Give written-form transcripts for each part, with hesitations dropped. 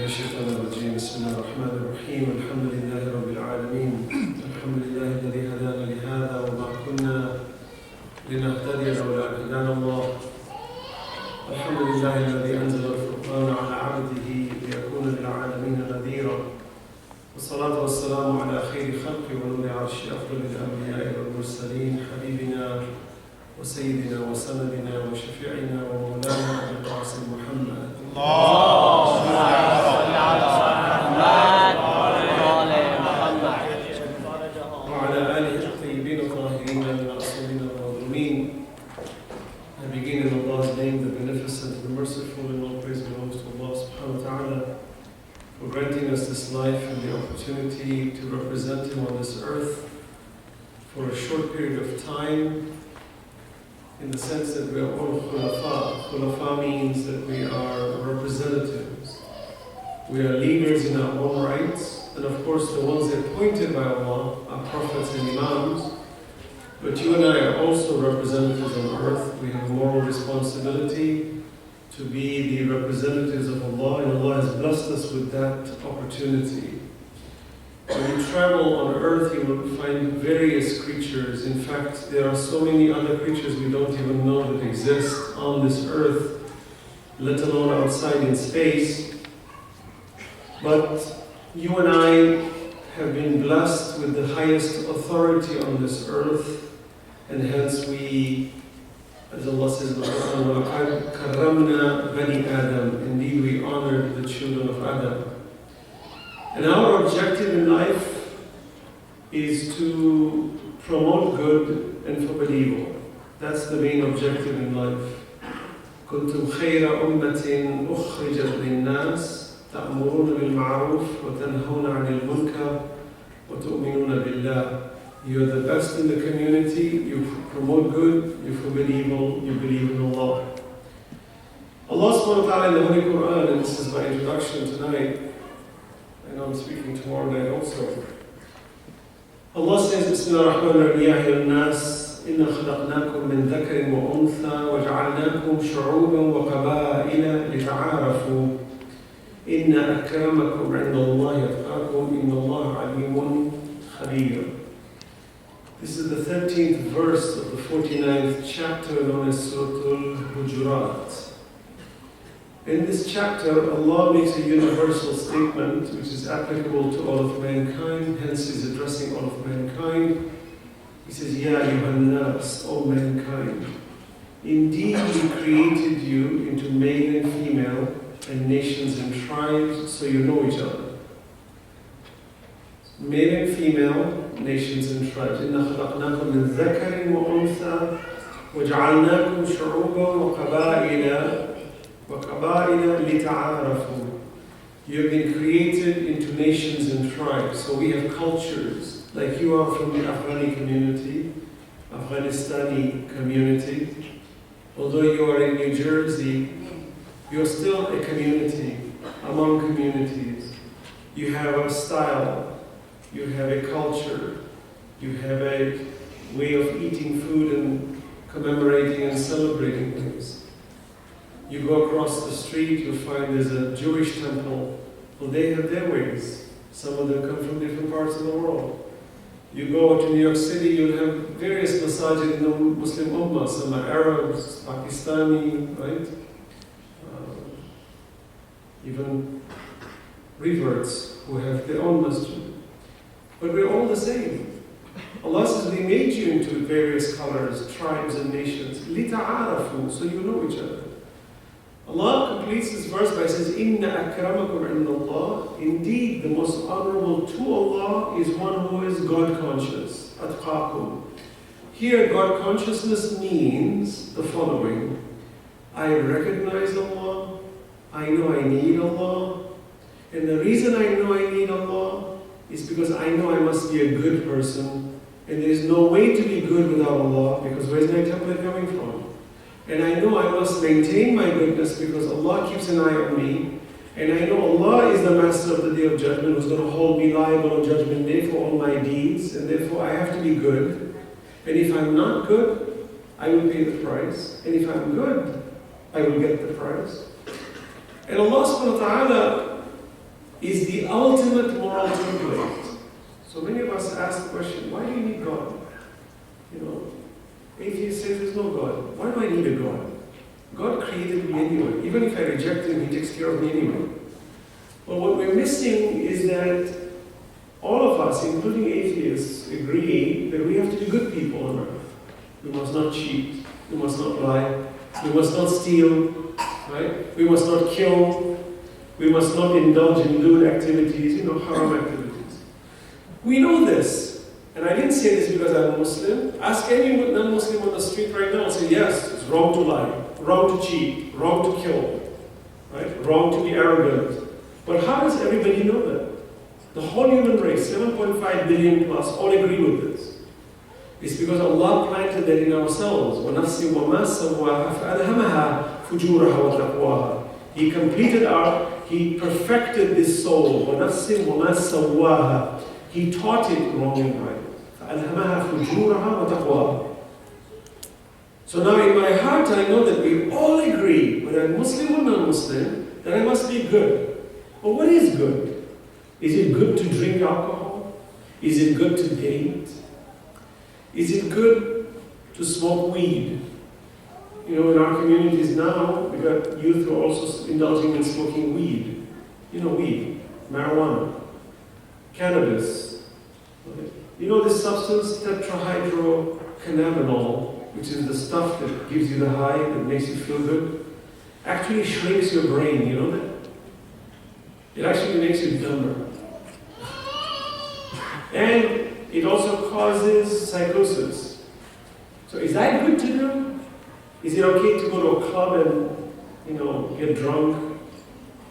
الشيطان الرجيم بسم الله الرحمن الرحيم الحمد لله رب العالمين الحمد لله الذي هدانا لهذا وما كنا لنهتدي لولا أن هدانا الله الحمد لله الذي أنزل الفرقان على عبده ليكون للعالمين نذيرا والصلاة والسلام على خير خلق ونور عرش أفضل الأنبياء والمرسلين حبيبنا وسيدنا وسندنا وشفيعنا ومولانا أبي القاسم محمد اللهم صل على محمد وعلى آله الطيبين الطاهرين المعصومين المظلومين. I begin in Allah's name, the Beneficent, the Merciful, and all praise belongs to Allah subhanahu wa ta'ala for granting us this life and the opportunity to represent Him on this earth for a short period of time, in the sense that we are all khulafa. Khulafa means that we are representatives. We are leaders in our own rights, and of course the ones appointed by Allah are prophets and imams. But you and I are also representatives on earth. We have a moral responsibility to be the representatives of Allah, and Allah has blessed us with that opportunity. When you travel on earth, you will find various creatures. In fact, there are so many other creatures we don't even know that exist on this earth, let alone outside in space. But you and I have been blessed with the highest authority on this earth, and hence we, as Allah says in the Quran, "Karramna bani Adam." Indeed, we honored the children of Adam. And our objective in life is to promote good and forbid evil. That's the main objective in life. كنتم خير أمة أخرجت للناس تأمرون بالمعروف وتنهون عن المنكر وتؤمنون بالله. You are the best in the community, you promote good, you forbid evil, you believe in Allah. Allah subhanahu wa ta'ala in the Holy Quran, and this is my introduction tonight, and I'm speaking tomorrow night also. Allah says, Bismillah ar-Rahman ar-Rahim, Ya ayyuhan nas, inna khalaqnakum min dhakarin wa untha wa ja'alnakum shu'uban wa qaba'ila lita'arafu. Inna akramakum 'inda Allahi atqakum, inna Allaha 'alimun khabir. This is the 13th verse of the 49th chapter known as Surah Al-Hujurat. In this chapter, Allah makes a universal statement which is applicable to all of mankind, hence He's addressing all of mankind. He says, Ya ayyuhan nas, O mankind, indeed we created you into male and female, and nations and tribes, so you know each other. Male and female, nations and tribes. إِنَّا خَلَقْنَاكُم مِّن ذَكَرٍ وَأُنثَىٰ وَجَعَلْنَاكُمْ شُعُوبًا وَقَبَائِلَ لِتَعَارَفُوا. You have been created into nations and tribes. So we have cultures. Like you are from the Afghani community, Afghanistani community. Although you are in New Jersey, you are still a community among communities. You have a style, you have a culture, you have a way of eating food and commemorating and celebrating things. You go across the street, you'll find there's a Jewish temple. Well, they have their ways. Some of them come from different parts of the world. You go to New York City, you'll have various masajid in the Muslim Ummah. Some are Arabs, Pakistani, right? Even reverts who have their own masjid. But we're all the same. Allah says, we made you into various colors, tribes and nations. لِتَعَارَفُوا, so you know each other. Allah completes this verse by saying, Inna akramakum 'inda Allah. Indeed, the most honorable to Allah is one who is God conscious. Atqakum. Here, God consciousness means the following. I recognize Allah. I know I need Allah. And the reason I know I need Allah is because I know I must be a good person. And there is no way to be good without Allah, because where is my template coming from? And I know I must maintain my goodness because Allah keeps an eye on me. And I know Allah is the master of the Day of Judgment who's going to hold me liable on Judgment Day for all my deeds. And therefore I have to be good. And if I'm not good, I will pay the price. And if I'm good, I will get the price. And Allah subhanahu wa ta'ala question, why do you need God? You know, atheist says there's no God. Why do I need a God? God created me anyway. Even if I reject him, he takes care of me anyway. But what we're missing is that all of us, including atheists, agree that we have to be good people on earth. We must not cheat. We must not lie. We must not steal. Right? We must not kill. We must not indulge in lewd activities, haram activities. We know this. And I didn't say this because I'm a Muslim. Ask any non-Muslim on the street right now and say, yes, it's wrong to lie, wrong to cheat, wrong to kill, right? Wrong to be arrogant. But how does everybody know that? The whole human race, 7.5 billion plus, all agree with this. It's because Allah planted that in ourselves. وَنَفْسٍ وَمَا سَوَّاهَا فَأَلْهَمَهَا فُجُورَهَا وَتَقْوَاهَا. He perfected this soul. وَنَفْسٍ وَمَا سَوَّاهَا. He taught it wrong and right. فَأَلْهَمَهَا فُجُورَهَا وَتَقْوَاهَا. So now in my heart I know that we all agree, whether I'm Muslim or non-Muslim, that I must be good. But what is good? Is it good to drink alcohol? Is it good to date? Is it good to smoke weed? In our communities now, we've got youth who are also indulging in smoking weed. Weed, marijuana, cannabis. This substance, tetrahydrocannabinol, which is the stuff that gives you the high, that makes you feel good, actually shrinks your brain, you know that? It actually makes you dumber. And it also causes psychosis. So is that good to do? Is it okay to go to a club and, get drunk?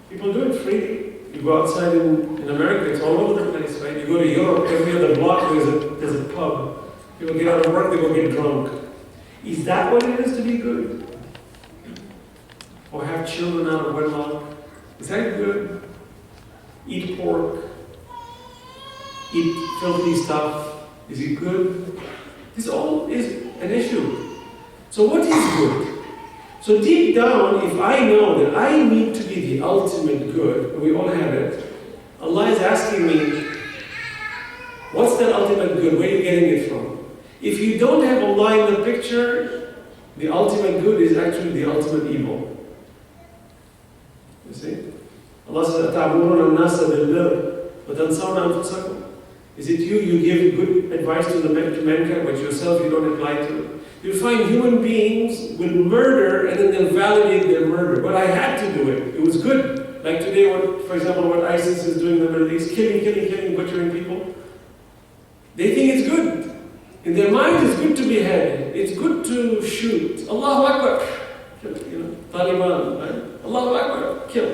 People do it freely. You go outside in America, it's all over the place, right? You go to Europe, every other block there's a pub. People get out of work, they go get drunk. Is that what it is to be good? Or have children out of wedlock? Is that good? Eat pork? Eat filthy stuff? Is it good? This all is an issue. So what is good? So deep down, if I know that I need to be the ultimate good, and we all have it, Allah is asking me, what's that ultimate good? Where are you getting it from? If you don't have Allah in the picture, the ultimate good is actually the ultimate evil. You see? Allah says, أَتَعْبُرُونَ النَّاسَ بِالْبِرِّ وَتَنْسَوْنَ أَنفُسَكُمْ. Is it you give good advice to mankind, but yourself you don't apply to it? You'll find human beings will murder and then they'll validate their murder. But I had to do it. It was good. Like today, for example, what ISIS is doing in the Middle East, killing, butchering people. They think it's good. In their mind, it's good to behead. It's good to shoot. Allahu Akbar. Taliban, right? Allahu Akbar. Kill.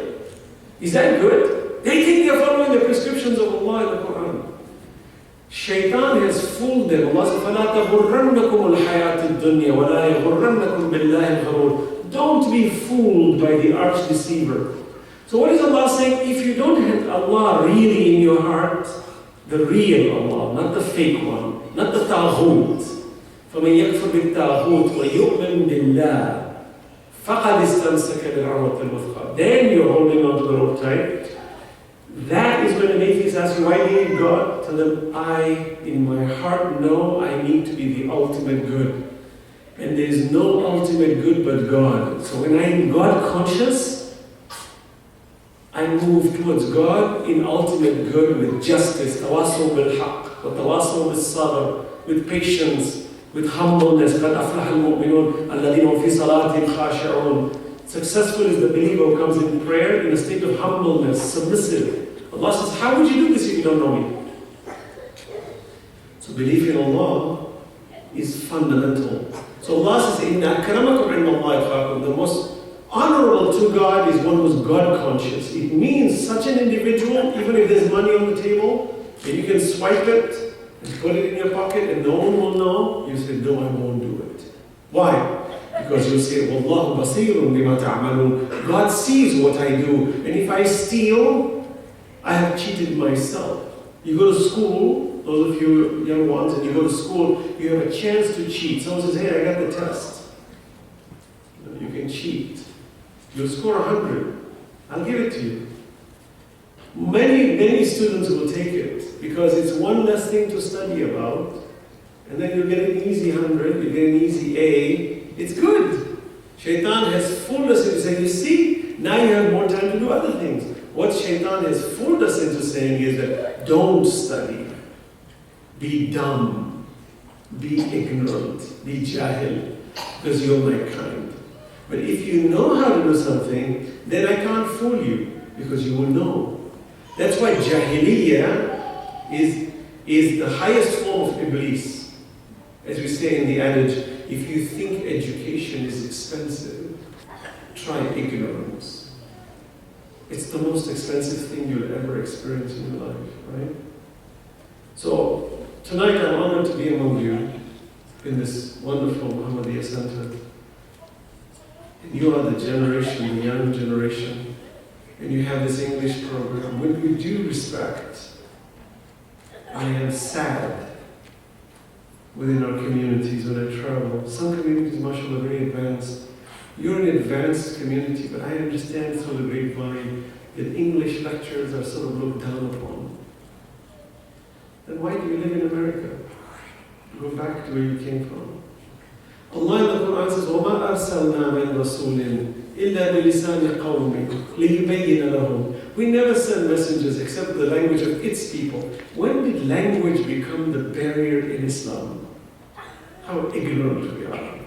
Is that good? They think they're following the prescriptions of Allah in the Quran. Shaitan has fooled them. Allah says, فَلَا تَغُرَّنَّكُمُ الْحَيَاةِ الدُّنْيَا وَلَا يَغُرَّنَّكُمْ بِاللَّهِ الْغَرُورِ. Don't be fooled by the arch deceiver. So what is Allah saying? If you don't have Allah really in your heart, the real Allah, not the fake one, not the Taghut. فَمَنْ يَكْفُرْ بِالتَّاغُوتِ وَيُؤْمِنْ بِاللَّهِ فَقَدْ اسْتَمْسَكَ بِالْعُرْوَةِ الْوُثْقَى. Then you're holding on to the rope tight. That is when an atheist asks you, why do you need God? Tell them, I, in my heart, know I need to be the ultimate good. And there is no ultimate good but God. So when I'm God conscious, I move towards God in ultimate good with justice, tawasaw bil-haq, wa tawasaw bil-sabr, with patience, with humbleness. قَدْ أَفْلَحَ الْمُؤْمِنُونَ الَّذِينَ هُمْ فِي صَلَاتِهِمْ خَاشِعُونَ. Successful is the believer who comes in prayer in a state of humbleness, submissive. Allah says, how would you do this if you don't know me? So belief in Allah is fundamental. So Allah says, إِنَّ أَكْرَمَكُمْ عِنْدَ اللَّهِ أَتْقَاكُمْ. The most honorable to God is one who's God conscious. It means such an individual, even if there's money on the table, and you can swipe it and put it in your pocket and no one will know, you say, no, I won't do it. Why? Because you say, وَاللَّهُ بَصِيرٌ بِمَا تَعْمَلُونَ. God sees what I do. And if I steal, I have cheated myself. You go to school, those of you young ones, and you go to school, you have a chance to cheat. Someone says, hey, I got the test. You can cheat. You'll score 100. I'll give it to you. Many students will take it because it's one less thing to study about, and then you get an easy 100, you get an easy A. It's good. Shaitan has fooled us into saying, you see, now you have more time to do other things. What Shaitan has fooled us into saying is that don't study, be dumb, be ignorant, be jahil, because you're my kind. But if you know how to do something, then I can't fool you, because you will know. That's why Jahiliyyah is the highest form of Iblis. As we say in the adage, if you think education is expensive, try ignorance. It's the most expensive thing you'll ever experience in your life, right? So, tonight I'm honored to be among you in this wonderful Mohammadia center. And you are the generation, the young generation, and you have this English program. With due respect, I am sad within our communities when I travel. Some communities, mashallah, are very advanced. You're an advanced community, but I understand through the grapevine that English lectures are sort of looked down upon. Then why do you live in America? Go back to where you came from. Allah in the Quran says, وَمَا أَرْسَلْنَا مِن رَسُولٍ إِلَّا بِلِسَانِ قَوْمٍ لِيُبَيِّنَ لَهُمْ. We never send messengers except the language of its people. When did language become the barrier in Islam? How ignorant we are.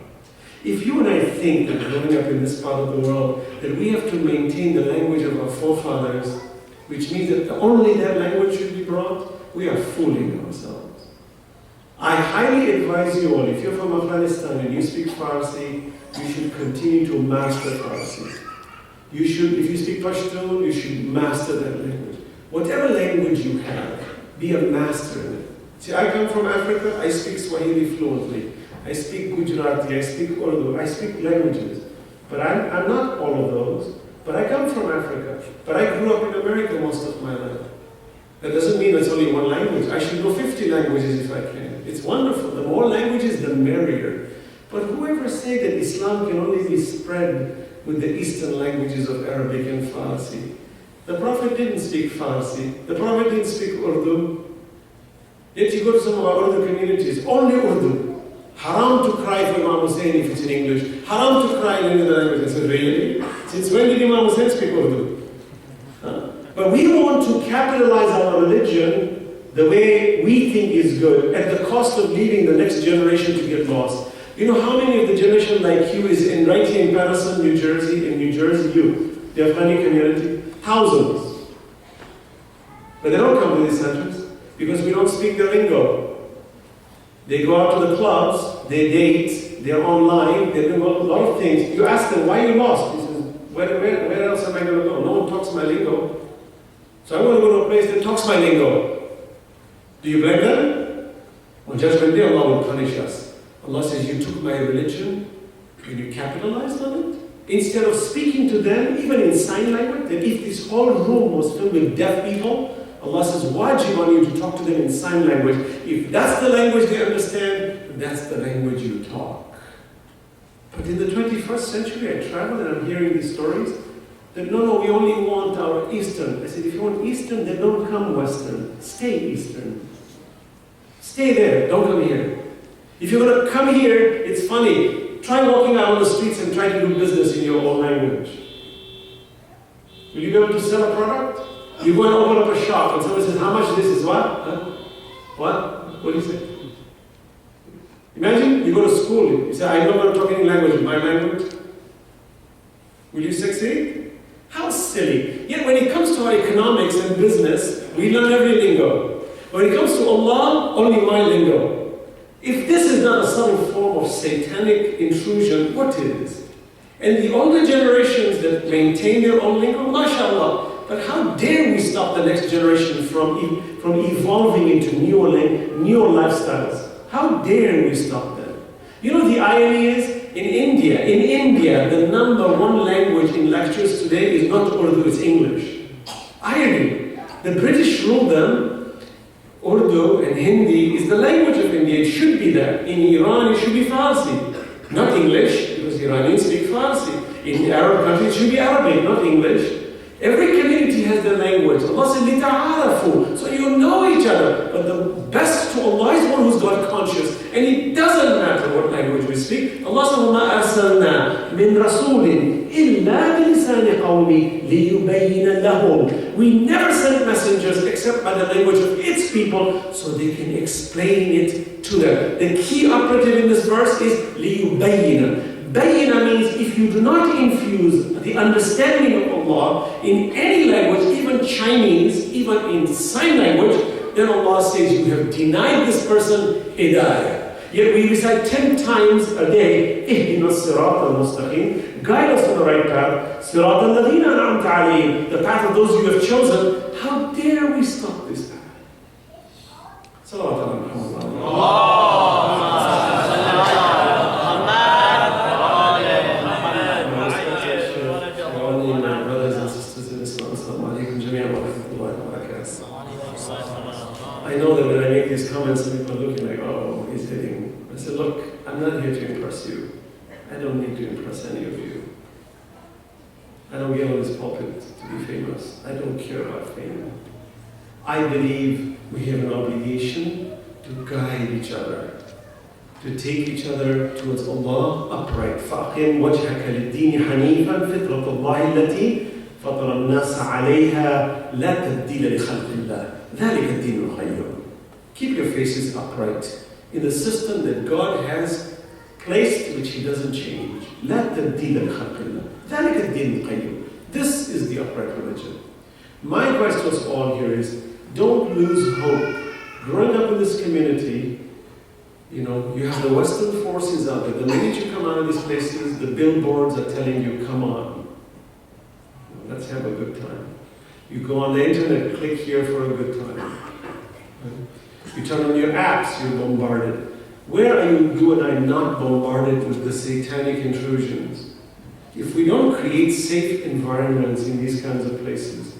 If you and I think that growing up in this part of the world, that we have to maintain the language of our forefathers, which means that only that language should be brought, we are fooling ourselves. I highly advise you all, if you're from Afghanistan and you speak Farsi, you should continue to master Farsi. You should, if you speak Pashtun, you should master that language. Whatever language you have, be a master in it. See, I come from Africa, I speak Swahili fluently. I speak Gujarati, I speak Urdu, I speak languages. But I'm not all of those. But I come from Africa. But I grew up in America most of my life. That doesn't mean it's only one language. I should know 50 languages if I can. It's wonderful. The more languages, the merrier. But whoever say that Islam can only be spread with the Eastern languages of Arabic and Farsi? The Prophet didn't speak Farsi. The Prophet didn't speak Urdu. Yet you go to some of our Urdu communities, only Urdu. Haram to cry for Imam Hussein if it's in English. Haram to cry in any other language. I said, really? Since when did Imam Hussein speak Urdu? Huh? But we want to capitalize our religion the way we think is good at the cost of leaving the next generation to get lost. You know how many of the generation like you is right here in Paterson, New Jersey, youth, the Afghani community? Thousands. But they don't come to these centers because we don't speak their lingo. They go out to the clubs, they date, they're online, they do a lot of things. You ask them, why are you lost? He says, where else am I going to go? No one talks my lingo. So I'm going to go to a place that talks my lingo. Do you blame them? On Judgment Day, Allah will punish us. Allah says, you took my religion and you capitalized on it. Instead of speaking to them, even in sign language, that if this whole room was filled with deaf people, Allah says, wajib on you to talk to them in sign language. If that's the language they understand, that's the language you talk. But in the 21st century, I travel and I'm hearing these stories that no, we only want our Eastern. I said, if you want Eastern, then don't come Western. Stay Eastern. Stay there, don't come here. If you're going to come here, it's funny. Try walking out on the streets and try to do business in your own language. Will you be able to sell a product? You go and open up a shop and someone says, how much this is? What? Huh? What? What do you say? Imagine you go to school, you say, I don't want to talk any language, my language. Will you succeed? How silly. Yet when it comes to our economics and business, we learn every lingo. When it comes to Allah, only my lingo. If this is not a subtle form of satanic intrusion, what is? And the older generations that maintain their own lingo, mashallah. But how dare we stop the next generation from evolving into newer lifestyles? How dare we stop them? You know the irony is, in India, the number one language in lectures today is not Urdu, it's English. Irony. The British rule them. Urdu and Hindi is the language of India. It should be that. In Iran, it should be Farsi, not English, because Iranians speak Farsi. In Arab countries, it should be Arabic, not English. Every community has their language. Allah said, لِتَعَارَفُوا. So you know each other. But the best to Allah is one who's God conscious. And it doesn't matter what language we speak. Allah said, وَمَا أَرْسَلْنَا مِن رَسُولٍ إِلَّا بِلِسَانِ قَوْمِ لِيُبَيِّنَ لَهُمْ. We never send messengers except by the language of its people so they can explain it to them. The key operative in this verse is لِيُبَيِّنَ. Bayyina means if you do not infuse the understanding of Allah in any language, even Chinese, even in sign language, then Allah says you have denied this person hidayah. Yet we recite 10 times a day, اهدنا الصراط المستقيم, guide us on the right path, صراط الذين أنعمت عليهم, the path of those you have chosen. How dare we stop this path? Salawat ala Muhammad. I know that when I make these comments, people are looking like, oh, he's hitting. I said, look, I'm not here to impress you. I don't need to impress any of you. I don't get on this pulpit to be famous. I don't care about fame. I believe we have an obligation to guide each other, to take each other towards Allah upright. فَأَقِمْ وَجْهَكَ لِلدِّينِ حَنِيفًا فِطْرَةَ اللَّهِ الَّتِي فَطَرَ النَّاسَ عَلَيْهَا لَا تَبْدِيلَ لِخَلْقِ اللَّهِ ذَلِكَ الدِّينُ الْقَيِّمُ. Keep your faces upright in the system that God has placed, which He doesn't change. لَا تَبْدِيلَ لِخَلْقِ اللَّهِ ذَلِكَ الدِّينُ الْقَيِّمُ. This is the upright religion. My advice to us all here is, don't lose hope. Growing up in this community, you have the Western forces out there. The minute you come out of these places, the billboards are telling you, come on, let's have a good time. You go on the internet, click here for a good time. You turn on your apps, you're bombarded. Where are you and I not bombarded with the satanic intrusions? If we don't create safe environments in these kinds of places,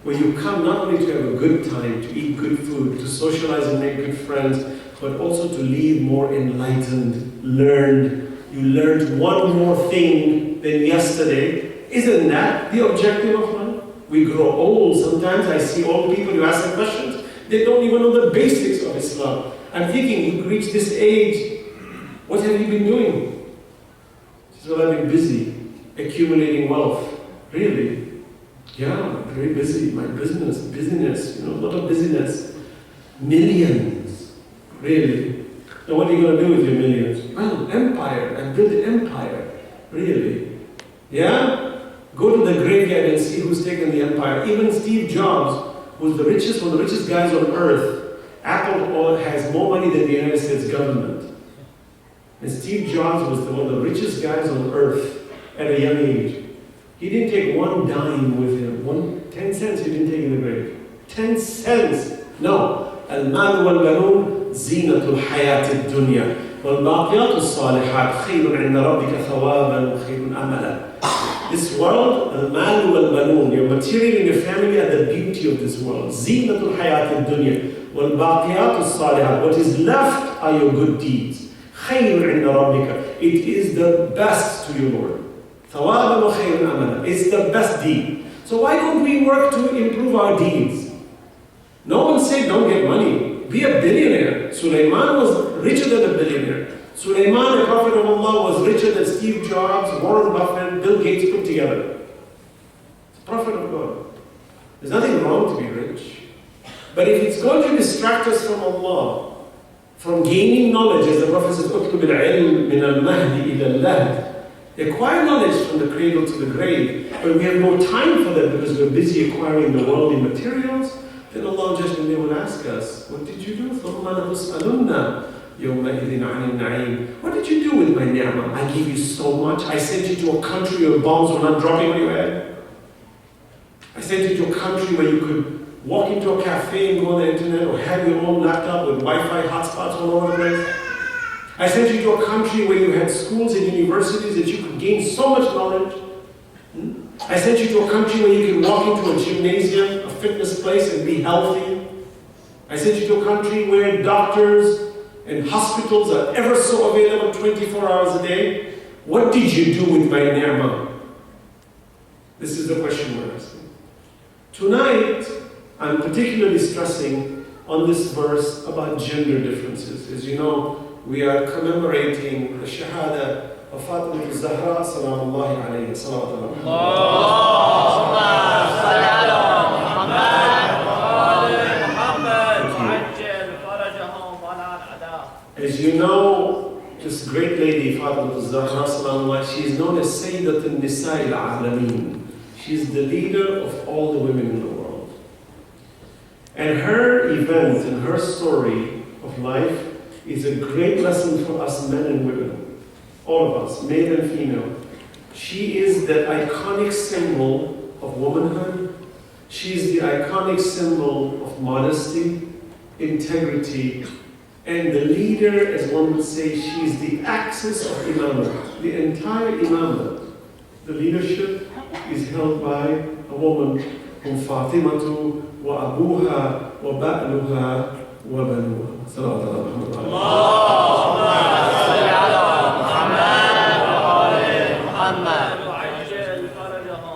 where you come not only to have a good time, to eat good food, to socialize and make good friends, but also to leave more enlightened, learned. You learned one more thing than yesterday. Isn't that the objective of life? We grow old. Sometimes I see old people, you ask them questions, they don't even know the basics of Islam. I'm thinking, you've reached this age, what have you been doing? She said, well, I've been busy accumulating wealth. Really? Yeah, very busy. My busyness, a lot of busyness. Millions. Really? Now what are you going to do with your millions? Well, empire. I built an empire. Really? Yeah? Go to the graveyard and see who's taken the empire. Even Steve Jobs, who's one of the richest guys on earth. Apple has more money than the United States government. And Steve Jobs was one of the richest guys on earth at a young age. He didn't take one dime with him. 10 cents he didn't take in the grave. 10 cents. No. المال والبنون زينة الحياة الدنيا والباقيات الصالحات خير عند ربك ثوابا وخير أملا. This world, المال والبنون, your material and your family are the beauty of this world. زينة الحياة الدنيا والباقيات الصالحات. What is left are your good deeds. خير عند ربك. It is the best to your Lord. ثوابا وخير أملا. It's the best deed. So why don't we work to improve our deeds? No one said don't get money. Be a billionaire. Sulaiman was richer than a billionaire. Sulaiman, the Prophet of Allah, was richer than Steve Jobs, Warren Buffett, Bill Gates put together. Prophet of God. There's nothing wrong to be rich. But if it's going to distract us from Allah, from gaining knowledge, as the Prophet says, اطلب العلم من المهد إلى اللهد. Acquire knowledge from the cradle to the grave, but we have no time for that because we're busy acquiring the worldly materials. Then Allah Judgment Day will ask us, what did you do? What did you do with my ni'mah? I gave you so much. I sent you to a country where bombs were not dropping on your head. I sent you to a country where you could walk into a cafe and go on the internet or have your own laptop with Wi-Fi hotspots all over the place. I sent you to a country where you had schools and universities that you could gain so much knowledge. I sent you to a country where you can walk into a gymnasium, a fitness place, and be healthy. I sent you to a country where doctors and hospitals are ever so available 24 hours a day. What did you do with my ni'mah? This is the question we're asking. Tonight, I'm particularly stressing on this verse about gender differences. As you know, we are commemorating the Shahada of Fatimiya Zahra, salamullahi alayhi, salawatullah. Allahumma salli ala Muhammad wa ali Muhammad wa ajjal farajahum wa ala al-a'da. As you know, this great lady, Fatimiya Zahra, salamullahi, she is known as Sayyidat al-Nisa al-Alameen. She is the leader of all the women in the world. And her event and her story of life is a great lesson for us men and women, all of us, male and female. She is the iconic symbol of womanhood. She is the iconic symbol of modesty, integrity, and the leader, as one would say, she is the axis of imamah. The entire imamah, the leadership, is held by a woman whom Fatimatu wa abuha wa ba'luha wa banuha. Salawatullah Muhammad.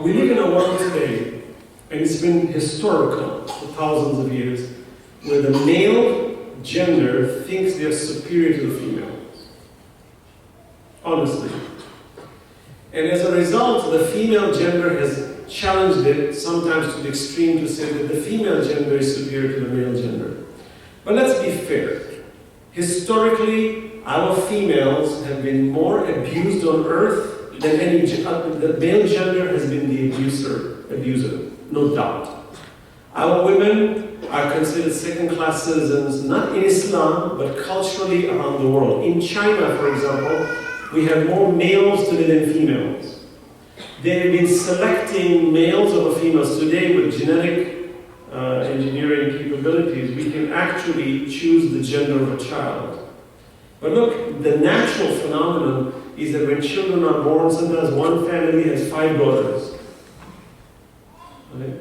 We live in a world today, and it's been historical for thousands of years, where the male gender thinks they're superior to the female. Honestly. And as a result, the female gender has challenged it, sometimes to the extreme, to say that the female gender is superior to the male gender. But let's be fair. Historically, our females have been more abused on earth than any the male gender has been the abuser, no doubt. Our women are considered second-class citizens, not in Islam, but culturally around the world. In China, for example, we have more males today than females. They've been selecting males over females. Today, with genetic engineering capabilities, we can actually choose the gender of a child. But look, the natural phenomenon is that when children are born, sometimes one family has 5 daughters. Okay?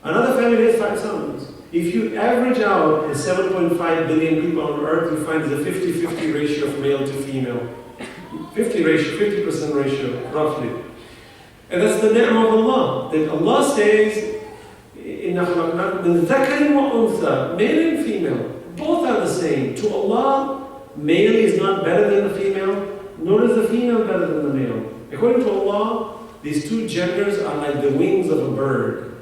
Another family has 5 sons. If you average out the 7.5 billion people on earth, you find there's a 50-50 ratio of male to female. 50% ratio, roughly. And that's the ni'mah of Allah. That Allah says, إِنَّا خَلَقْنَاكُم مِّن ذَكَرٍ وَأُنثَىٰ, male and female, both are the same. To Allah, male is not better than the female, nor is the female better than the male. According to Allah, these two genders are like the wings of a bird.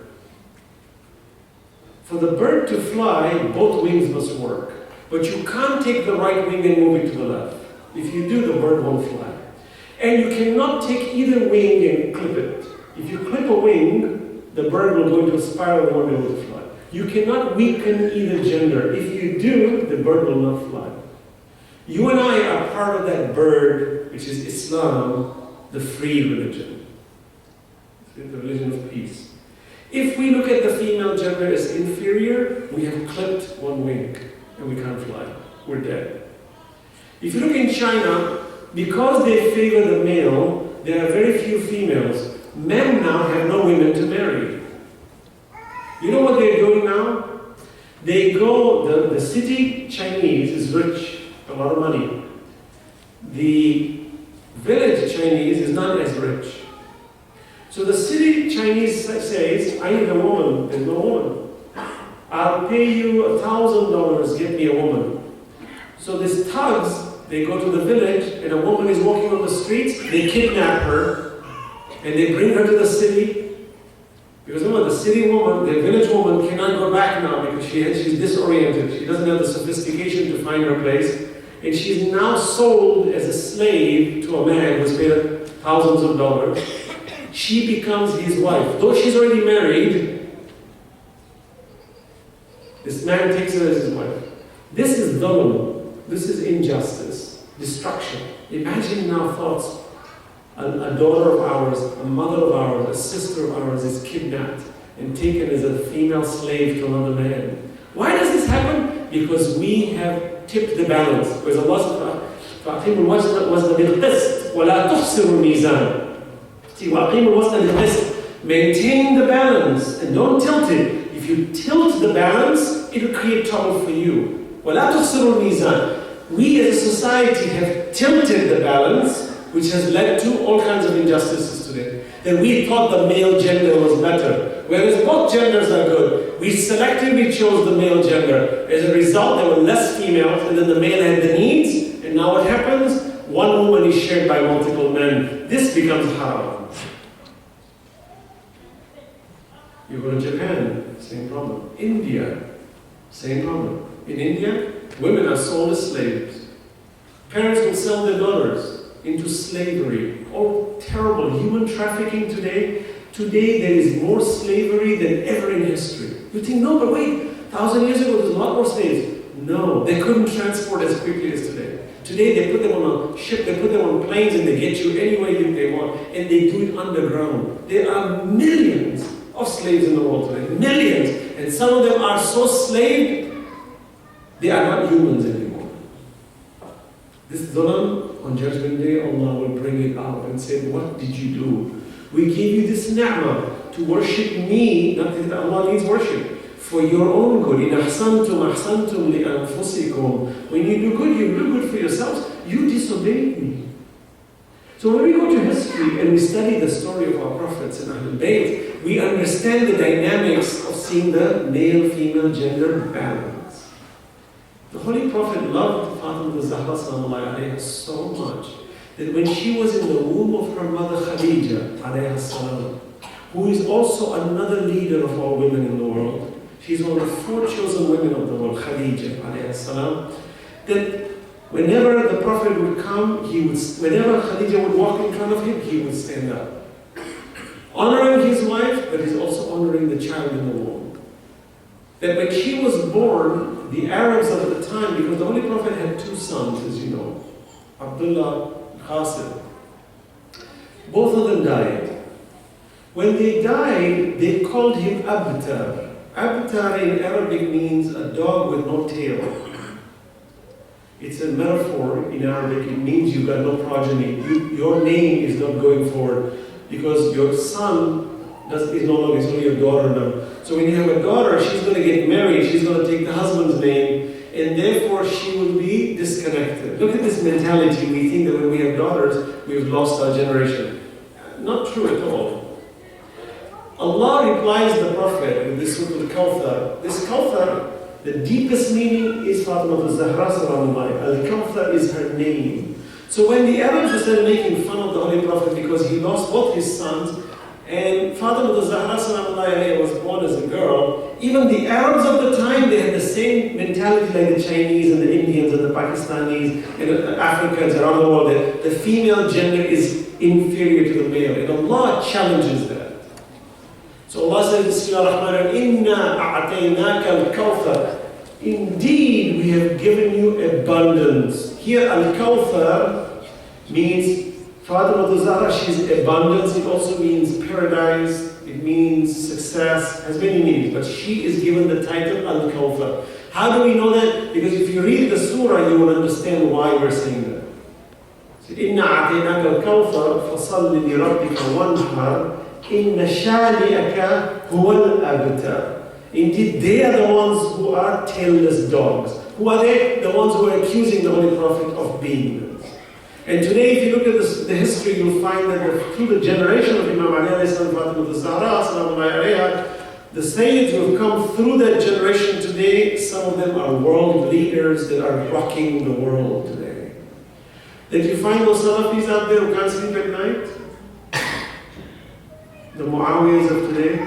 For the bird to fly, both wings must work. But you can't take the right wing and move it to the left. If you do, the bird won't fly. And you cannot take either wing and clip it. If you clip a wing, the bird will go into a spiral and won't be able to fly. You cannot weaken either gender. If you do, the bird will not fly. You and I are part of that bird, which is Islam, the free religion. The religion of peace. If we look at the female gender as inferior, we have clipped one wing and we can't fly. We're dead. If you look in China, because they favor the male, there are very few females. Men now have no women to marry. You know what they're doing now? They go, the city Chinese is rich, a lot of money. The village Chinese is not as rich. So the city Chinese says, I need a woman, there's no woman. I'll pay you $1,000, get me a woman. So these thugs, they go to the village and a woman is walking on the streets, they kidnap her and they bring her to the city. Because remember, the city woman, the village woman cannot go back now because she's disoriented. She doesn't have the sophistication to find her place. And she's now sold as a slave to a man who's paid her thousands of dollars. She becomes his wife. Though she's already married, this man takes her as his wife. This is dhulm. This is injustice, destruction. Imagine now thoughts. A daughter of ours, a mother of ours, a sister of ours is kidnapped and taken as a female slave to another man. Why does this happen? Because we have tipped the balance. Because Allah فَأَقِيمُوا الْوَزْنَ بِالْقِسْطِ وَلَا تُخْسِرُوا الْمِيزَانَ. Maintain the balance and don't tilt it. If you tilt the balance, it will create trouble for you. وَلَا تُخْسِرُوا الْمِيزَانَ. We as a society have tilted the balance, which has led to all kinds of injustices today. That we thought the male gender was better. Whereas both genders are good. We selectively chose the male gender. As a result, there were less females, and then the male had the needs, and now what happens? One woman is shared by multiple men. This becomes haram. You go to Japan, same problem. India, same problem. In India, women are sold as slaves. Parents will sell their daughters into slavery. Oh, terrible. Human trafficking today. Today there is more slavery than ever in history. You think, no, but wait, 1,000 years ago there's a lot more slaves. No, they couldn't transport as quickly as today. Today they put them on a ship, they put them on planes, and they get you anywhere they want, and they do it underground. There are millions of slaves in the world today, millions, and some of them are so slaved, they are not humans anymore. This dhulam, on Judgment Day, Allah will bring it out and say, what did you do? We gave you this ni'mah to worship me, not that Allah needs worship, for your own good. In ahsantum, ahsantum li anfusikum. When you do good, you do good for yourselves. You disobeyed me. So when we go to history and we study the story of our prophets and Ahlul Bayt, we understand the dynamics of seeing the male-female gender balance. The Holy Prophet loved Fatima Zahra sallallahu alayhi so much that when she was in the womb of her mother Khadija alayhi salam, who is also another leader of all women in the world, she's one of the 4 chosen women of the world, Khadija alayhi salam, that whenever the Prophet would come, whenever Khadija would walk in front of him, he would stand up. Honoring his wife, but he's also honoring the child in the womb. That when she was born, the Arabs of the time, because the Holy Prophet had 2 sons, as you know, Abdullah and Qasim. Both of them died. When they died, they called him Abtar. Abtar in Arabic means a dog with no tail. It's a metaphor in Arabic. It means you've got no progeny. Your name is not going forward because your son is no longer, it's only your daughter now. So when you have a daughter, she's going to get married, she's going to take the husband's name, and therefore she will be disconnected. Look at this mentality. We think that when we have daughters, we've lost our generation. Not true at all. Allah replies the Prophet with this Surah Al-Kawthar. This Kawthar, the deepest meaning is Fatima al-Zahra sallallahu alayhi. Al-Kawthar is her name. So when the Arabs started making fun of the Holy Prophet because he lost both his sons, and Fatima al-Zahra sallallahu alayhi was born as a girl, even the Arabs of the time, they had the same mentality like the Chinese and the Indians and the Pakistanis and the Africans around the world, that the female gender is inferior to the male. And Allah challenges that. So Allah says, Bismillah ar-Rahman ar-Rahim, Inna a'ataynaka al-Kawthar. Indeed, we have given you abundance. Here, al-Kawthar means, Fatima al-Zahra, she's abundance. It also means paradise. It means success. Has many meanings. But she is given the title al-Kawthar. How do we know that? Because if you read the surah, you will understand why we're saying that. So, Inna a'ataynaka al-Kawthar, fasalli li rabbika wanhar. Inna shani'aka huwa al-abtar. Indeed, they are the ones who are tailless dogs. Who are they? The ones who are accusing the Holy Prophet of being this. And today, if you look at the history, you'll find that through the generation of Imam Ali alayhi salam, Fatima al-Zahra sallallahu, the Sayyids who have come through that generation today, some of them are world leaders that are rocking the world today. That you find those Salafis out there who can't sleep at night? The Muawiyahs of today,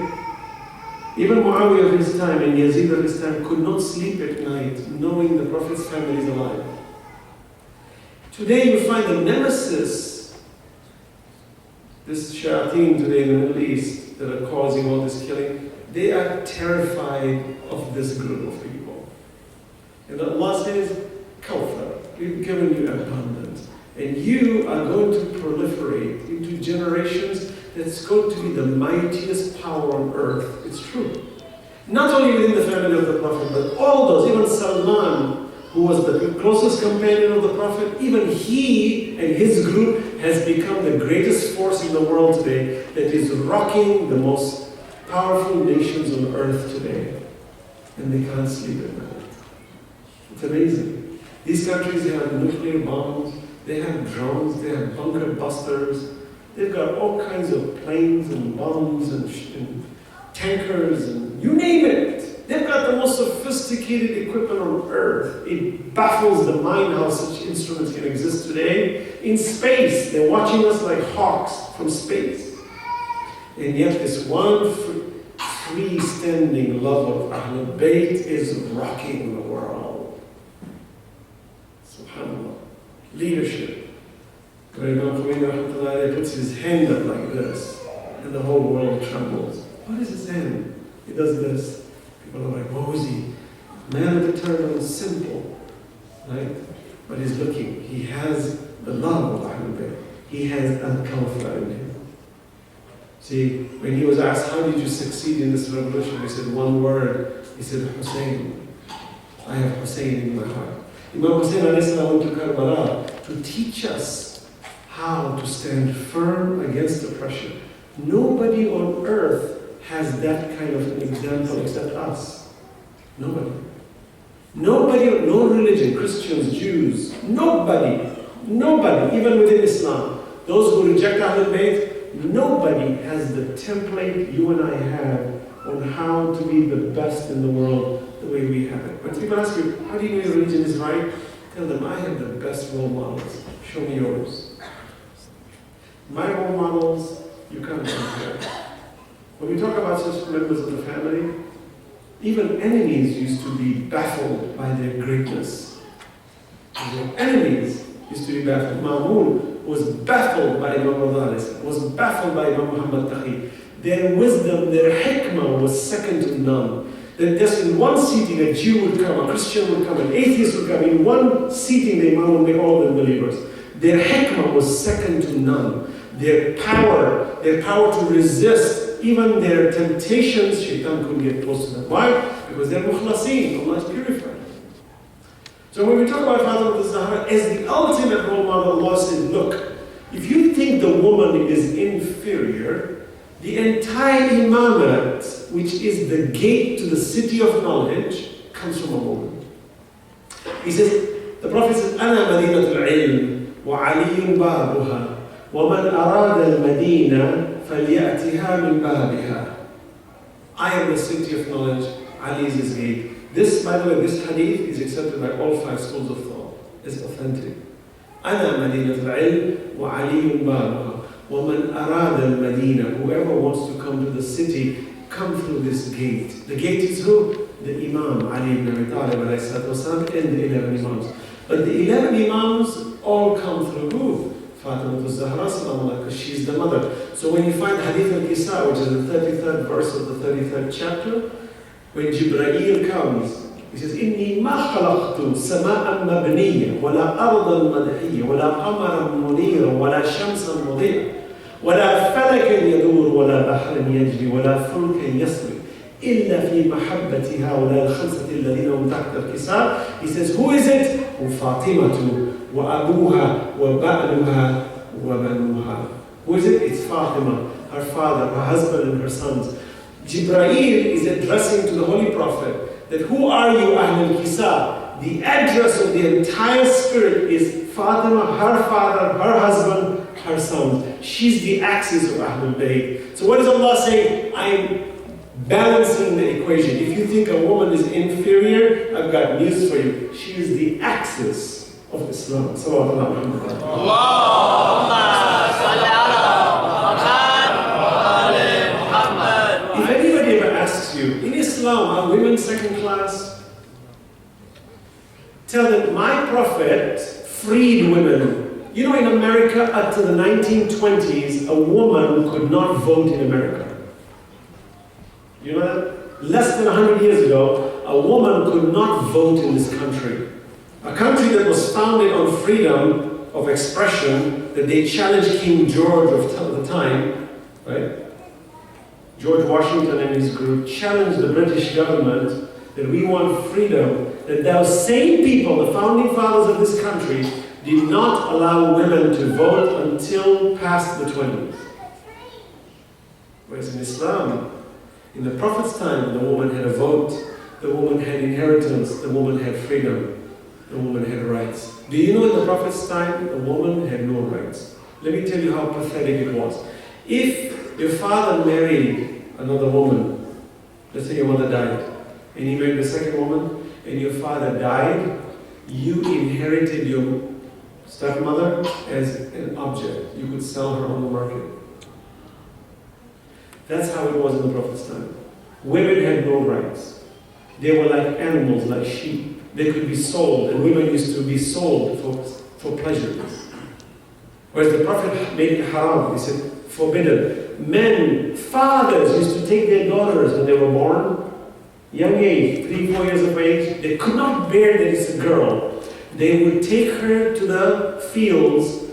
even Muawiyah of his time and Yazid of his time could not sleep at night knowing the Prophet's family is alive. Today you find the nemesis, this shayateen today in the Middle East that are causing all this killing, they are terrified of this group of people. And Allah says, Kawthar, we've given you abundance. And you are going to proliferate into generations that's going to be the mightiest power on earth. It's true. Not only within the family of the Prophet, but all those, even Salman, who was the closest companion of the Prophet, even he and his group has become the greatest force in the world today that is rocking the most powerful nations on earth today. And they can't sleep at night. It's amazing. These countries have nuclear bombs, they have drones, they have bunker busters, they've got all kinds of planes and bombs and tankers, and you name it. They've got the most sophisticated equipment on earth. It baffles the mind how such instruments can exist today. In space, they're watching us like hawks from space. And yet this one freestanding love of Ahlul Bayt is rocking the world. SubhanAllah. Leadership. When Imam Khomeini puts his hand up like this, and the whole world trembles. What is his hand? He does this. People are like, what was he? Man of the turban, simple. Right? But he's looking. He has the love of Ahlul Bayt. He has al-Kawthar in him. See, when he was asked, how did you succeed in this revolution? He said one word. He said, Hussein. I have Hussein in my heart. Imam Hussein went to Karbala to teach us how to stand firm against oppression. Nobody on earth has that kind of an example except us. Nobody. Nobody, no religion, Christians, Jews, nobody, even within Islam, those who reject Ahlul Bayt, nobody has the template you and I have on how to be the best in the world the way we have it. When people ask you, how do you know your religion is right? Tell them, I have the best role models. Show me yours. My role models, you can't compare. When we talk about such members of the family, even enemies used to be baffled by their greatness. Enemies used to be baffled. Ma'mun was baffled by Imam al-Dharis, was baffled by Imam Muhammad Taqi. Their wisdom, their hikmah was second to none. That just in one seating a Jew would come, a Christian would come, an atheist would come. In one seating the Imam would make all the believers. Their hikmah was second to none. Their power to resist even their temptations, shaitan couldn't get close to them. Why? Because they're mukhlasin, Allah is purified. So when we talk about Fatima al-Zahra as the ultimate role model, Allah said, look, if you think the woman is inferior, the entire imamate, which is the gate to the city of knowledge, comes from a woman. He says, the Prophet says, أنا مدينة العلم وعلي بابها ومن أراد المدينة فليأتها من بابها. I am the city of knowledge, Ali is his gate. This, by the way, this hadith is accepted by all 5 schools of thought. It's authentic. أنا مدينة العلم وعلي بابها ومن أراد المدينة. Whoever wants to come to the city, come through this gate. The gate is who? The Imam, Ali ibn Abi Talib and the 11 Imams. But the 11 Imams all come through who? Fatima al-Zahra, because she's the mother. So when you find Hadith al-Kisa, which is the 33rd verse of the 33rd chapter, when Jibreel comes, he says, إِنِّي مَا خَلَقْتُ سَمَاءً مَبْنِيًّا وَلَا أَرْضًا مَدْحِيًّا وَلَا قَمَرًا مُنِيرًا وَلَا شَمْسًا مُضِيًّا وَلَا فَلَكًا يَدُورُ وَلَا بَحْرًا يَجْرِي وَلَا فُلْكًا يَسْرِي إِلَّا فِي مَحَبَّةِ هَؤُلَاءِ الْخَمْسَةِ الَّذِينَ هُمْ تَحْتَ الْكِسَاءِ. He says, who is it? فَاطِمَةُ وَأَبُوهَا وَبَأْلُهَا وَبَنُوهَا. Who is it? It's Fatima, her father, her husband, and her sons. Jibreel is addressing to the Holy Prophet that who are you, Ahlul Kisa? The address of the entire spirit is Fatima, her father, her husband, her sons. She's the axis of Ahlul Bayt. So what does Allah say? I'm balancing the equation. If you think a woman is inferior, I've got news for you. She is the axis of Islam. Sallallahu alaihi wasallam. If anybody ever asks you, in Islam, are women second class? Tell them, my Prophet freed women. You know, in America, up to the 1920s, a woman could not vote in America. You know that? Less than 100 years ago, a woman could not vote in this country. A country that was founded on freedom of expression, that they challenged King George of the time, right? George Washington and his group challenged the British government that we want freedom, that those same people, the founding fathers of this country, did not allow women to vote until past the 20s. Whereas in Islam, in the Prophet's time, the woman had a vote, the woman had inheritance, the woman had freedom, the woman had rights. Do you know in the Prophet's time, a woman had no rights? Let me tell you how pathetic it was. If your father married another woman, let's say your mother died, and you married the second woman, and your father died, you inherited your stepmother as an object. You could sell her on the market. That's how it was in the Prophet's time. Women had no rights. They were like animals, like sheep. They could be sold, and women used to be sold for pleasure. Whereas the Prophet made it haram. He said, forbidden. Men, fathers used to take their daughters when they were born, young age, 3-4 years of age. They could not bear that it's a girl. They would take her to the fields.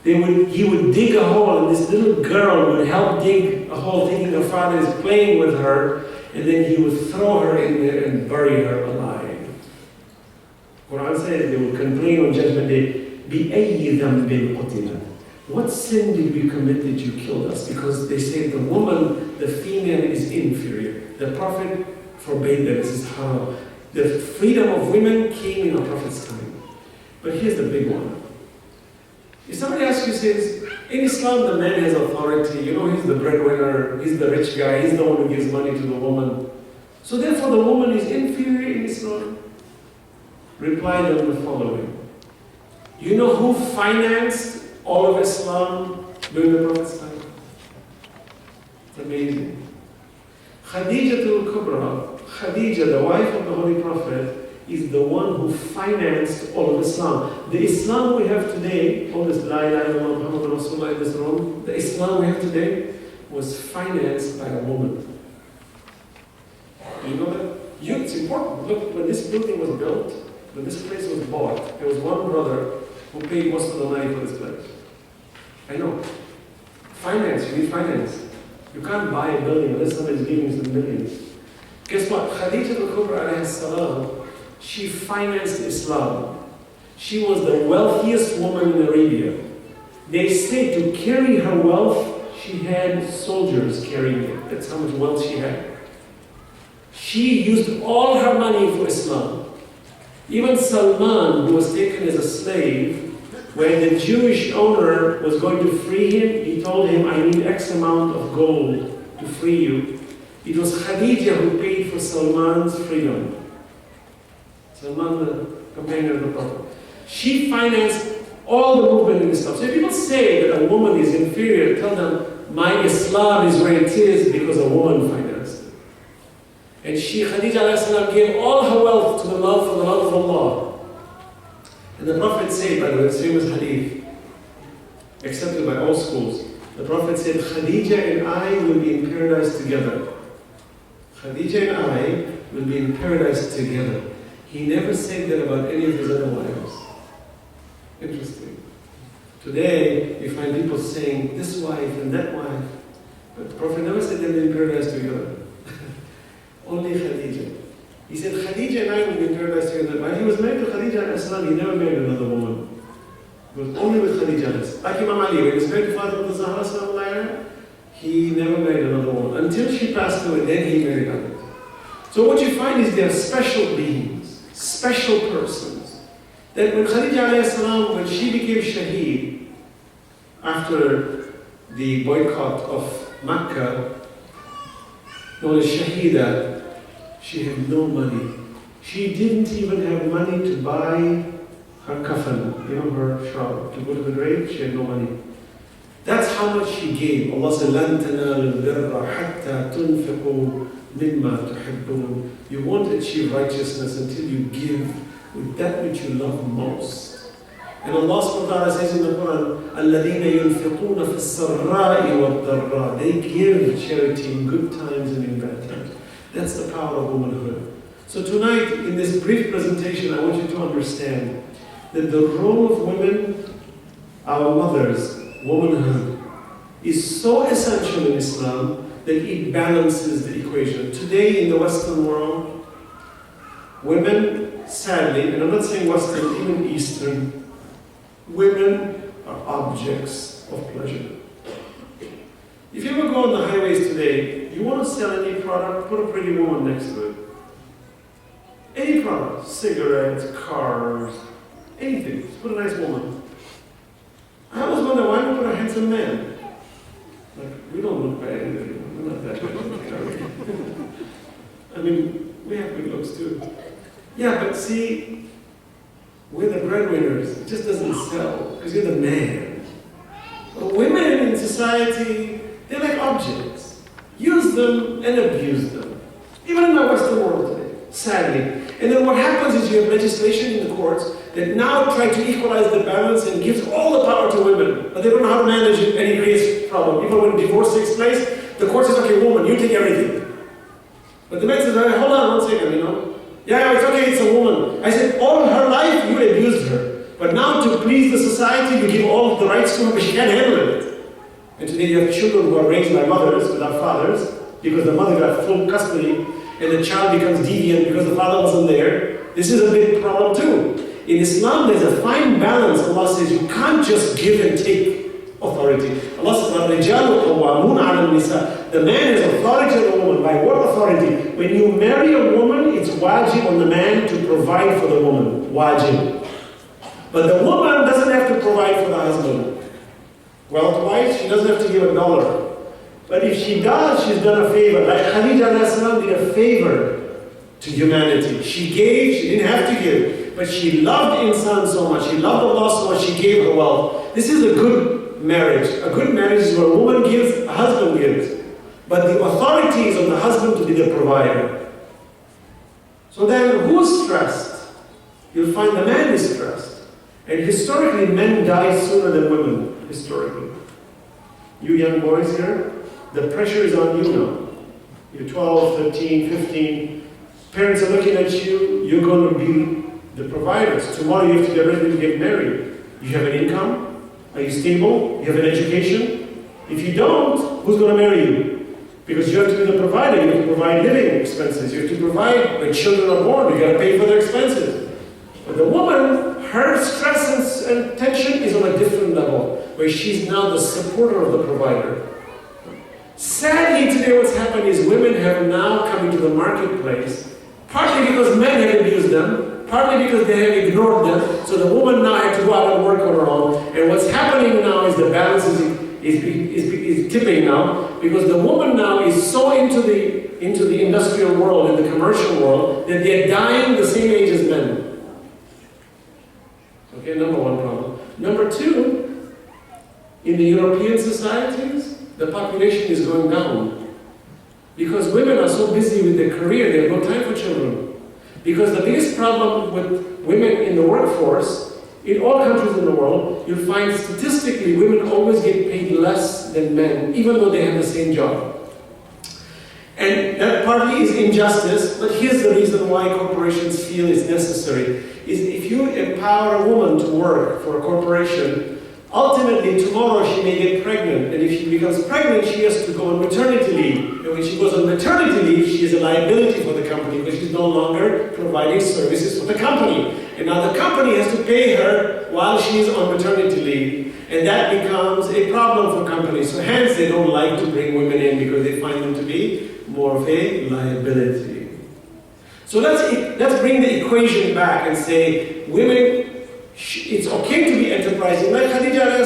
He would dig a hole, and this little girl would help dig a hole, thinking her father is playing with her, and then he would throw her in there and bury her alive. Quran says they will complain on Judgment Day, بِأَيِّ ذَنْبٍ قُتِلَتْ. What sin did we commit that you killed us? Because they say the woman, the female, is inferior. The Prophet forbade that. This is haram. The freedom of women came in our Prophet's time. But here's the big one. If somebody asks you, says, in Islam the man has authority, he's the breadwinner, he's the rich guy, he's the one who gives money to the woman. So therefore the woman is inferior in Islam. Reply them the following. You know who financed all of Islam during the Prophet's time? It's amazing. Khadija al-Kubra, Khadija, the wife of the Holy Prophet, is the one who financed all of Islam. The Islam we have today, all this La ilaha illallah Muhammadur Rasulullah in this room, the Islam we have today was financed by a woman. You know that? It's important. Look, when this building was built, when this place was bought, there was one brother who paid most of the money for this place. I know. Finance, you need finance. You can't buy a building unless somebody is giving you some millions. Guess what? Khadija al-Kubra alayhi salam, she financed Islam. She was the wealthiest woman in Arabia. They say to carry her wealth, she had soldiers carrying it. That's how much wealth she had. She used all her money for Islam. Even Salman, who was taken as a slave, when the Jewish owner was going to free him, he told him, I need X amount of gold to free you. It was Khadija who paid for Salman's freedom. Salman, the companion of the Prophet. She financed all the movement in Islam. So if people say that a woman is inferior, tell them, my Islam is where it is because a woman financed it. And Khadija alayhi salam, gave all her wealth for the love of Allah. And the Prophet said, by the way, it's famous hadith, accepted by all schools. The Prophet said, Khadija and I will be in paradise together. Khadija and I will be in paradise together. He never said that about any of his other wives. Interesting. Today, you find people saying this wife and that wife. But the Prophet never said they will be in paradise together. Only Khadija. He said, Khadija and I will be in paradise together. While he was married to Khadija, he never married another woman. He was only with Khadija. Like Imam Ali, when he was married to Fatimiyya Zahra, he never married another woman. Until she passed away, then he married others. So what you find is they are special beings, special persons. That when Khadija alayhi salam, when she became shaheed, after the boycott of Makkah, known as Shahida, she had no money. She didn't even have money to buy her kafan, her shroud, to go to the grave. She had no money. That's how much she gave. Allah said, لَن تَنَالُوا الْبِرَّ حَتَّى تُنْفِقُوا مِمَّا تُحِبُّونَ. You won't achieve righteousness until you give with that which you love most. And Allah subhanahu wa ta'ala says in the Quran, الَّذِينَ يُنْفِقُونَ فِي السَّرَّاءِ وَالضَّرَّاءِ. They give charity in good times and in bad times. That's the power of womanhood. So tonight, in this brief presentation, I want you to understand that the role of women, our mothers, womanhood, is so essential in Islam that it balances the equation. Today in the Western world, women, sadly, and I'm not saying Western, even Eastern, women are objects of pleasure. If you ever go on the highways today, you want to sell any product, put a pretty woman next to it. Any product, cigarettes, cars, anything, just put a nice woman. I always wonder, why not put a handsome man? Like, we don't look bad either. We're not that bad. I mean, we have good looks too. Yeah, but see, we're the breadwinners. It just doesn't sell because you're the man. But women in society, they're like objects. Use them and abuse them. Even in the Western world today, sadly. And then what happens is you have legislation in the courts that now try to equalize the balance and gives all the power to women. But they don't know how to manage it and it creates problem. Even when divorce takes place, the court says, okay, woman, you take everything. But the man says, hold on 1 second, Yeah, it's okay, it's a woman. I said, all her life you abused her. But now to please the society, you give all of the rights to her, but she can't handle it. And today you have children who are raised by mothers without fathers, because the mother got full custody, and the child becomes deviant because the father wasn't there. This is a big problem too. In Islam, there's a fine balance. Allah says you can't just give and take authority. Allah says, the man has authority on the woman. By what authority? When you marry a woman, it's wajib on the man to provide for the woman. Wajib. But the woman doesn't have to provide for the husband. Wealth-wise, she doesn't have to give $1. But if she does, she's done a favor. Like Khadija did a favor to humanity. She gave, she didn't have to give. But she loved insan so much, she loved Allah so much, she gave her wealth. This is a good marriage. A good marriage is where a woman gives, a husband gives. But the authority is on the husband to be the provider. So then, who's stressed? You'll find the man is stressed. And historically, men die sooner than women, historically. You young boys here, the pressure is on you now. You're 12, 13, 15. Parents are looking at you, you're going to be the providers. Tomorrow you have to get ready to get married. You have an income? Are you stable? You have an education? If you don't, who's going to marry you? Because you have to be the provider. You have to provide living expenses. You have to provide when children are born. You got to pay for their expenses. But the woman, her stress and tension is on a different level, where she's now the supporter of the provider. Sadly, today what's happened is women have now come into the marketplace, partly because men have abused them, partly because they have ignored them, so the woman now has to go out and work on her own. And what's happening now is the balance is tipping now, because the woman now is so into the industrial world and the commercial world that they're dying the same age as men. Okay, number one problem. Number two, in the European societies, the population is going down. Because women are so busy with their career, they have no time for children. Because the biggest problem with women in the workforce, in all countries in the world, you'll find statistically women always get paid less than men, even though they have the same job. And that partly is injustice, but here's the reason why corporations feel it's necessary. Is if you empower a woman to work for a corporation, ultimately, tomorrow she may get pregnant, and if she becomes pregnant, she has to go on maternity leave. And when she goes on maternity leave, she is a liability for the company because she's no longer providing services for the company. And now the company has to pay her while she's on maternity leave. And that becomes a problem for companies. So hence, they don't like to bring women in because they find them to be more of a liability. So let's bring the equation back and say, women, it's okay to be enterprising. Like Khadija,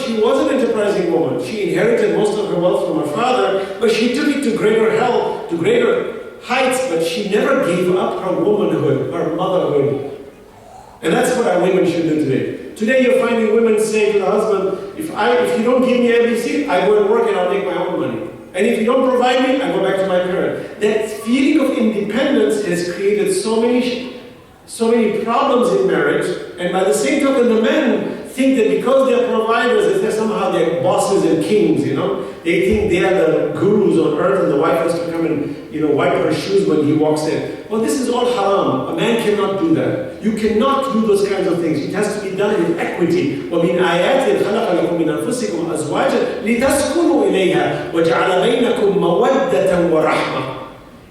she was an enterprising woman. She inherited most of her wealth from her father, but she took it to greater health, to greater heights, but she never gave up her womanhood, her motherhood. And that's what our women should do today. Today you're finding women say to the husband, if you don't give me ABC, I go and work and I'll make my own money. And if you don't provide me, I go back to my parent. That feeling of independence has created so many problems in marriage, and by the same token, the men think that because they're providers, that somehow they're bosses and kings, They think they are the gurus on earth, and the wife has to come and, wipe her shoes when he walks in. Well, this is all haram. A man cannot do that. You cannot do those kinds of things. It has to be done with equity. وَمِنْ آيَاتٍ خَلَقَ لَكُم مِنْ أَنفُسِكُمْ أَزْوَاجًا لِتَسْكُنُوا إِلَيْهَا وَجَعَلَ بَيْنَكُم مَّوَدَّةً وَرَحْمَةً.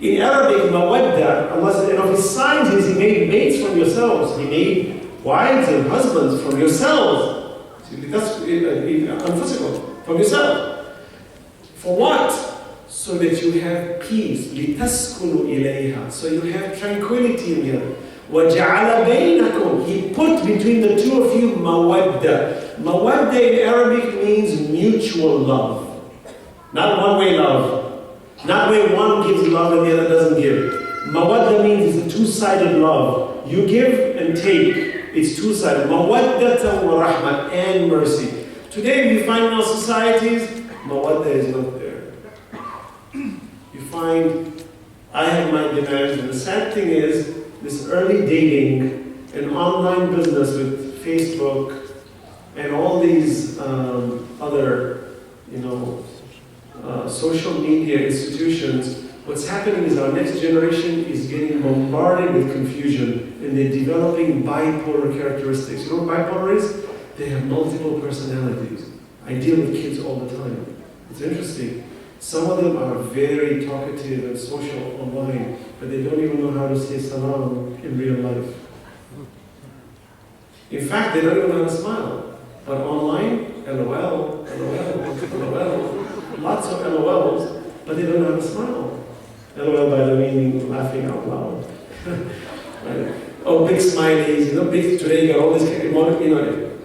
In Arabic, mawadda, Allah said, and of His signs is He made mates from yourselves. He made wives and husbands from yourselves. From yourself. For what? So that you have peace. لِتَسْكُنُوا إِلَيْهَا. So you have tranquility in here. وَجَعَلَ بَيْنَكُمْ. He put between the two of you mawadda. Mawadda in Arabic means mutual love. Not one-way love. Not where one gives love and the other doesn't give. Mawadda means it's a two-sided love. You give and take. It's two-sided. Mawaddatan wa rahmah, and mercy. Today we find in our societies, mawadda is not there. You find, I have my demands, and the sad thing is, this early dating and online business with Facebook and all these other, social media institutions, what's happening is our next generation is getting bombarded with confusion, and they're developing bipolar characteristics. You know what bipolar is? They have multiple personalities. I deal with kids all the time. It's interesting. Some of them are very talkative and social online, but they don't even know how to say salam in real life. In fact, they don't even know how to smile. But online, LOL, lots of LOLs, but they don't know how to smile. LOL by the meaning laughing out loud. Right? Oh, big smileys, big, today you got all these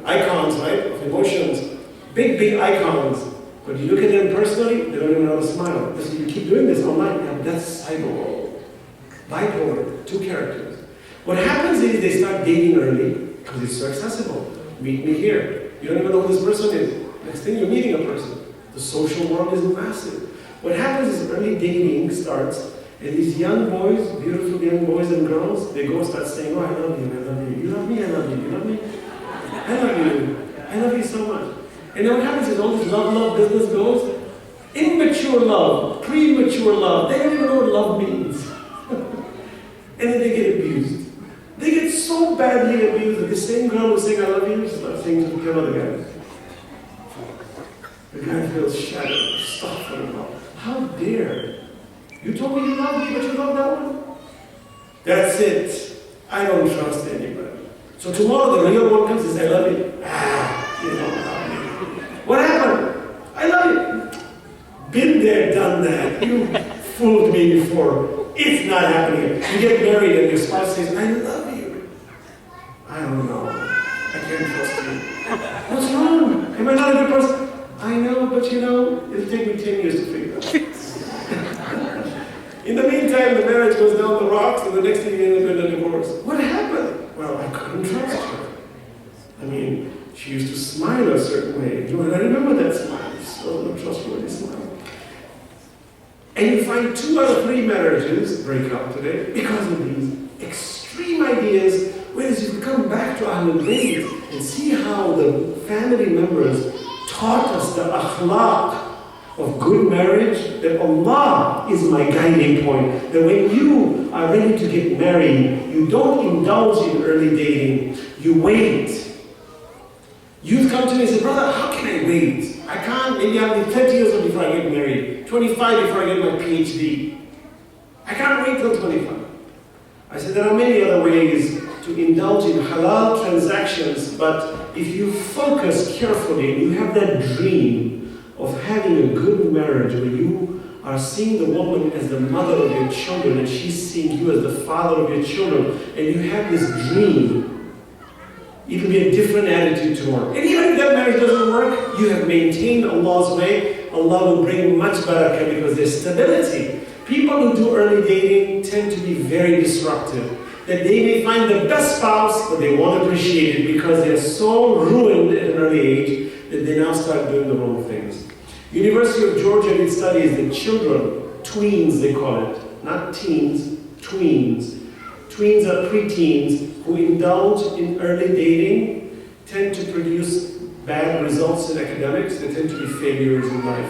icons, right, of emotions. Big icons. But you look at them personally, they don't even know how to smile. Because you keep doing this online, that's cyber world. Bipolar, two characters. What happens is they start dating early because it's so accessible. Meet me here. You don't even know who this person is. Next thing you're meeting a person. The social world is massive. What happens is early dating starts, and these young boys, beautiful young boys and girls, they go and start saying, oh, I love you, I love you. You love me, I love you. You love me? I love you. I love you so much. And then what happens is all this love business goes. Immature love, premature love, they don't even know what love means. And then they get abused. They get so badly abused that the same girl who's saying I love you starts saying to the other guy. The guy feels shattered. Stop for a while. How dare? You told me you love me, but you love that one? That's it. I don't trust anybody. So tomorrow the real one comes and says, I love you. You don't love me. What happened? I love you. Been there, done that. You fooled me before. It's not happening. You get married and your spouse says, I love you. I don't know. I can't trust you. What's wrong? Am I not a good person? I know, but it'll take me 10 years to figure it out. In the meantime, the marriage goes down the rocks, and the next thing you end up in a divorce. What happened? Well, I couldn't trust her. I mean, she used to smile a certain way. And I remember that smile. It's so untrustworthy smile. And you find 2 out of 3 marriages break up today because of these extreme ideas. Whereas if you come back to Ahlul Bayt and see how the family members taught us the akhlaq of good marriage, that Allah is my guiding point. That when you are ready to get married, you don't indulge in early dating, you wait. Youth come to me and say, brother, how can I wait? I can't, maybe I'll be 30 years old before I get married, 25 before I get my PhD. I can't wait till 25. I said, there are many other ways to indulge in halal transactions, but if you focus carefully and you have that dream of having a good marriage where you are seeing the woman as the mother of your children and she's seeing you as the father of your children, and you have this dream, it will be a different attitude tomorrow. And even if that marriage doesn't work, you have maintained Allah's way, Allah will bring much barakah because there's stability. People who do early dating tend to be very disruptive. That they may find the best spouse, but they won't appreciate it because they're so ruined at an early age that they now start doing the wrong things. University of Georgia did studies that children, tweens they call it, not teens, tweens. Tweens are preteens who indulge in early dating tend to produce bad results in academics. They tend to be failures in life.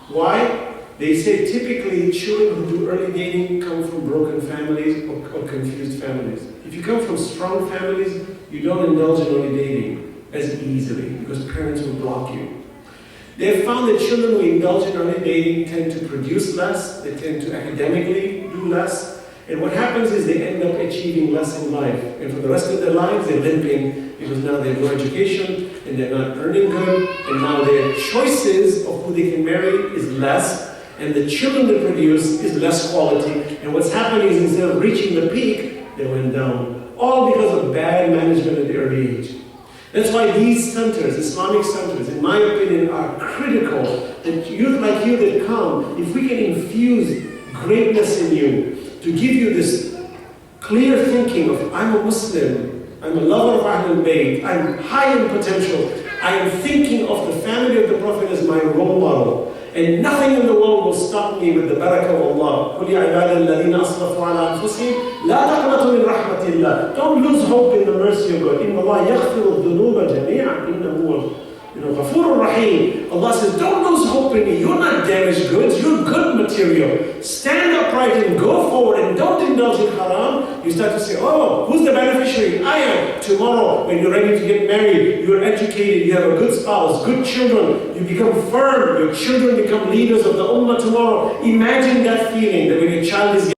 Why? They say typically children who do early dating come from broken families or confused families. If you come from strong families, you don't indulge in early dating as easily because parents will block you. They have found that children who indulge in early dating tend to produce less, they tend to academically do less, and what happens is they end up achieving less in life. And for the rest of their lives, they're limping because now they have no education and they're not earning good, and now their choices of who they can marry is less, and the children they produce is less quality. And what's happening is instead of reaching the peak, they went down. All because of bad management at the early age. That's why these centers, Islamic centers, in my opinion, are critical. That youth like you that come, if we can infuse greatness in you, to give you this clear thinking of, I'm a Muslim, I'm a lover of Ahlul Bayt, I'm high in potential, I am thinking of the family of the Prophet as my role model. And nothing in the world will stop me with the barakah of Allah. قُلْ يَا عِبَادَ الَّذِينَ أَسْرَفُوا عَلَىٰ أَنفُسِهِمْ لَا تَقْنَطُوا مِنْ رَحْمَةِ اللَّهِ. Don't lose hope in the mercy of God. إِنَّ اللَّهَ يَغْفِرُ الذُّنُوبَ جَمِيعًا إِنَّهُ هُوَ Ghafurur Rahim. Allah says, don't lose hope in me. You're not damaged goods, you're good material. Stand upright and go forward and don't indulge in haram. You start to say, oh, who's the beneficiary? I am. Tomorrow, when you're ready to get married, you're educated, you have a good spouse, good children, you become firm, your children become leaders of the ummah tomorrow. Imagine that feeling that when your child is